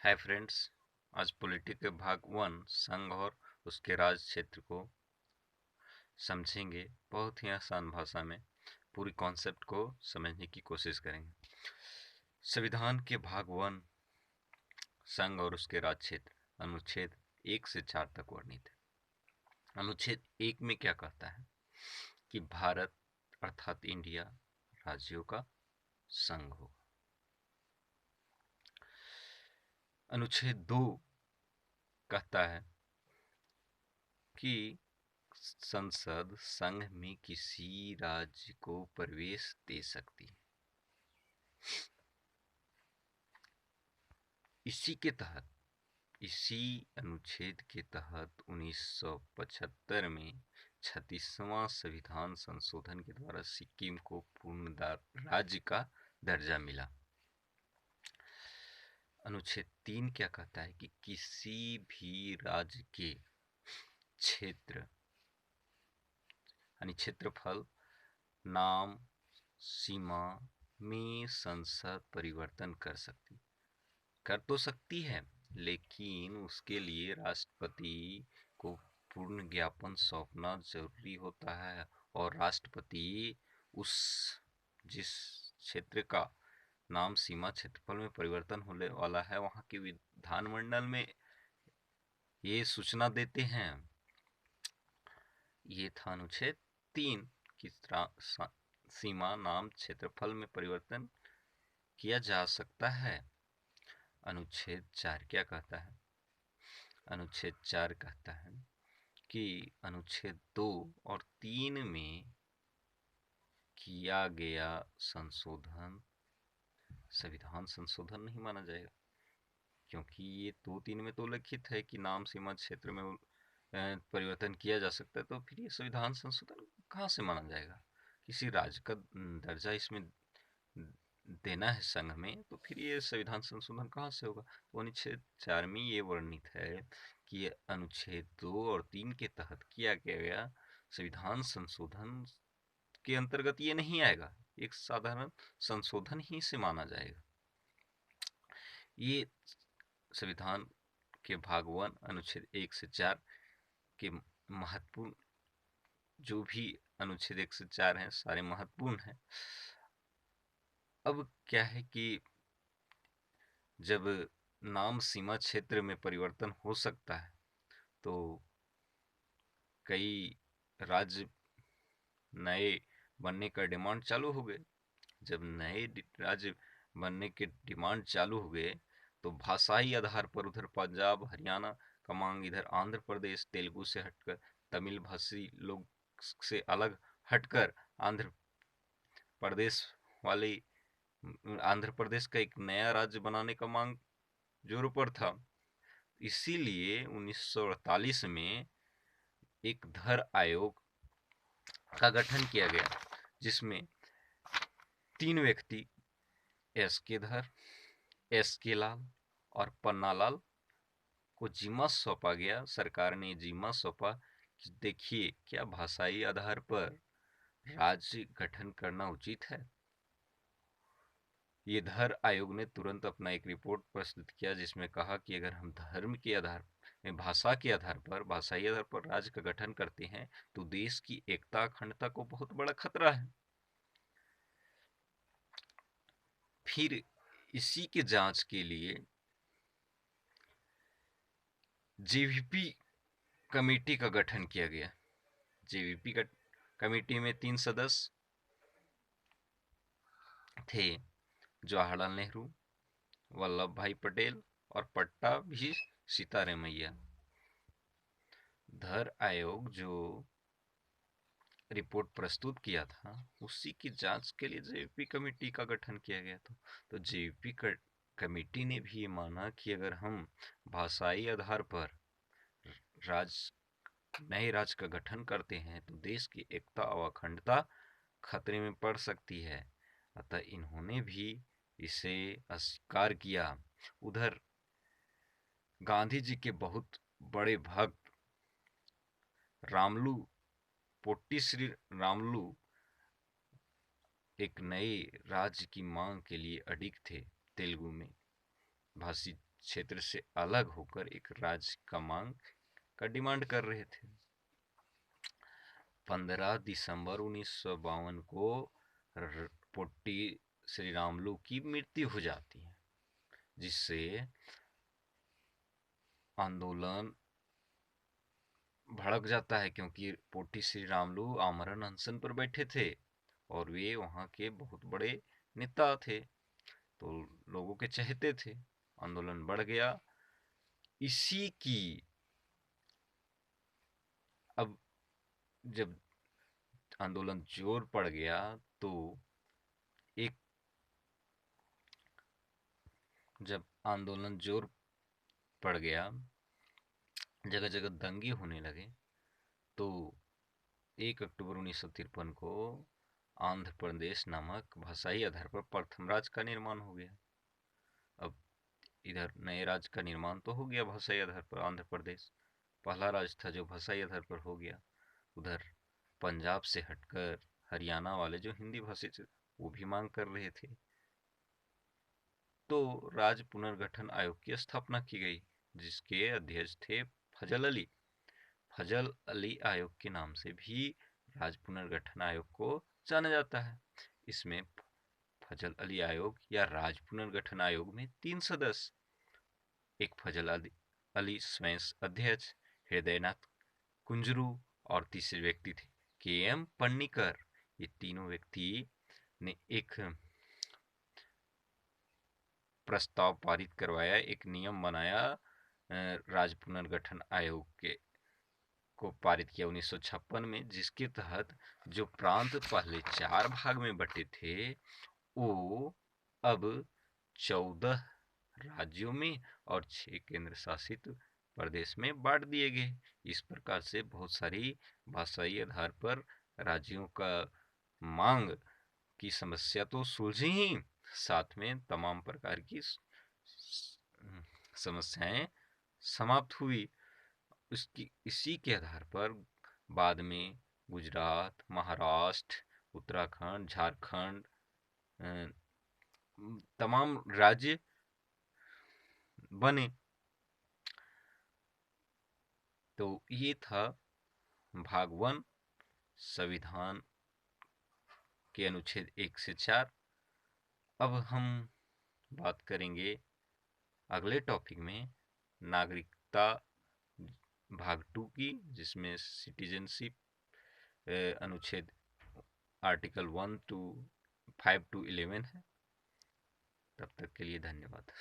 Hi friends. आज polity के भाग 1 संघ और उसके राज क्षेत्र को समझेंगे। बहुत ही आसान भाषा में पूरी कॉन्सेप्ट को समझने की कोशिश करेंगे। संविधान के भाग 1 संघ और उसके राज क्षेत्र अनुच्छेद 1 से 4 तक वर्णित है। अनुच्छेद 1 में क्या कहता है कि भारत अर्थात इंडिया राज्यों का संघ होगा। अनुच्छेद 2 कहता है कि संसद संघ में किसी राज्य को प्रवेश दे सकती है। इसी अनुच्छेद के तहत 1975 में 36वां संविधान संशोधन के द्वारा सिक्किम को पूर्ण राज्य का दर्जा मिला। अनुच्छेद 3 क्या कहता है कि किसी भी राज्य के क्षेत्र यानी क्षेत्रफल, नाम, सीमा में संसद परिवर्तन कर तो सकती है, लेकिन उसके लिए राष्ट्रपति को पूर्ण ज्ञापन सौंपना जरूरी होता है और राष्ट्रपति उस जिस क्षेत्र का नाम, सीमा, क्षेत्रफल में परिवर्तन होने वाला है वहां के विधानमंडल में ये सूचना देते हैं। ये था अनुच्छेद 3 की सीमा, नाम, क्षेत्रफल में परिवर्तन किया जा सकता है। अनुच्छेद 4 क्या कहता है? अनुच्छेद 4 कहता है कि अनुच्छेद 2 और 3 में किया गया संशोधन संविधान संशोधन नहीं माना जाएगा, क्योंकि ये 2-3 में तो उल्लिखित है कि नाम, सीमा, क्षेत्र में परिवर्तन किया जा सकता है, तो फिर ये संविधान संशोधन कहाँ से माना जाएगा? किसी राज्य का दर्जा इसमें देना है संघ में, तो फिर ये संविधान संशोधन कहाँ से होगा? तो अनुच्छेद 4 में ये वर्णित है कि अनुच्छेद 2 और 3 के तहत किया गया संविधान संशोधन के अंतर्गत ये नहीं आएगा, एक साधारण संशोधन ही से माना जाएगा। ये संविधान के भाग 1 अनुच्छेद 1 से 4 के महत्वपूर्ण, जो भी अनुच्छेद 1 से 4 हैं सारे महत्वपूर्ण हैं। अब क्या है कि जब नाम, सीमा, क्षेत्र में परिवर्तन हो सकता है तो कई राज्य नए बनने का डिमांड चालू हो गए। जब नए राज्य बनने के डिमांड चालू हो गए तो भाषाई आधार पर उधर पंजाब, हरियाणा का मांग, इधर आंध्र प्रदेश तेलुगु से हटकर, तमिल भाषी लोग से अलग हटकर आंध्र प्रदेश वाले आंध्र प्रदेश का एक नया राज्य बनाने का मांग जोरों पर था। इसीलिए 1948 में एक धर आयोग का गठन किया गया, जिसमें 3 व्यक्ति एस के धर, एस के लाल और पन्नालाल को जिम्मा सौंपा गया। सरकार ने जिम्मा सौंपा कि देखिए क्या भाषाई आधार पर राज्य गठन करना उचित है। ये धर आयोग ने तुरंत अपना एक रिपोर्ट प्रस्तुत किया, जिसमें कहा कि अगर हम धर्म के आधार में, भाषा के आधार पर, भाषाई आधार पर राज्य का गठन करते हैं तो देश की एकता, अखंडता को बहुत बड़ा खतरा है। फिर इसी के जांच के लिए जेवीपी कमेटी का गठन किया गया। जेवीपी कमेटी में 3 सदस्य थे, जवाहरलाल नेहरू, वल्लभ भाई पटेल और पट्टाभी सीतारामैया। धर आयोग जो रिपोर्ट प्रस्तुत किया था उसी की जांच के लिए जेवीपी कमेटी का गठन किया गया था। तो जेवीपी कमेटी ने भी ये माना कि अगर हम भाषाई आधार पर नए राज्य का गठन करते हैं तो देश की एकता और अखंडता खतरे में पड़ सकती है। अतः इन्होंने भी इसे अस्वीकार किया। उधर गांधी जी के बहुत बड़े भक्त रामलू, पोट्टी श्री रामलू एक नए राज्य की मांग के लिए अडिग थे, तेलुगु में भाषी क्षेत्र से अलग होकर एक राज्य का मांग का डिमांड कर रहे थे। 15 दिसंबर 1952 को पोट्टी श्रीरामुलु की मृत्यु हो जाती है, जिससे आंदोलन भड़क जाता है, क्योंकि पोट्टी श्रीरामुलु आमरण अनशन पर बैठे थे और वे वहां के बहुत बड़े नेता थे, तो लोगों के चहेते थे। आंदोलन बढ़ गया। इसी की अब जब आंदोलन जोर पड़ गया तो एक जब आंदोलन जोर पड़ गया, जगह जगह दंगे होने लगे, तो 1 अक्टूबर 1953 को आंध्र प्रदेश नामक भाषाई आधार पर प्रथम राज्य का निर्माण हो गया। अब इधर नए राज्य का निर्माण तो हो गया भाषाई आधार पर, आंध्र प्रदेश पहला राज्य था जो भाषाई आधार पर हो गया। उधर पंजाब से हटकर हरियाणा वाले जो हिंदी भाषी थे वो भी मांग कर रहे थे, तो राज्य पुनर्गठन आयोग की स्थापना की गई, जिसके अध्यक्ष थे फजल अली। फजल अली आयोग के नाम से भी राज्य पुनर्गठन आयोग को जाना जाता है। इसमें फजल अली आयोग या राज्य पुनर्गठन आयोग में 3 सदस्य, एक फजल अली स्वयं अध्यक्ष, हृदयनाथ कुंजरू और तीसरे व्यक्ति थे के.एम. पन्नीकर। ये तीनों व्यक्ति ने एक प्रस्ताव पारित करवाया, एक नियम बनाया राज्य पुनर्गठन आयोग के को पारित किया 1956 में, जिसके तहत जो प्रांत पहले 4 भाग में बटे थे वो अब 14 राज्यों में और 6 केंद्र शासित प्रदेश में बांट दिए गए। इस प्रकार से बहुत सारी भाषाई आधार पर राज्यों का मांग की समस्या तो सुलझी ही, साथ में तमाम प्रकार की समस्याएं समाप्त हुई। इसी के आधार पर बाद में गुजरात, महाराष्ट्र, उत्तराखंड, झारखंड, तमाम राज्य बने। तो ये था भाग 1 संविधान के अनुच्छेद 1 से 4। अब हम बात करेंगे अगले टॉपिक में नागरिकता भाग 2 की, जिसमें सिटीजनशिप अनुच्छेद आर्टिकल 1 to 5 to 11 है। तब तक के लिए धन्यवाद।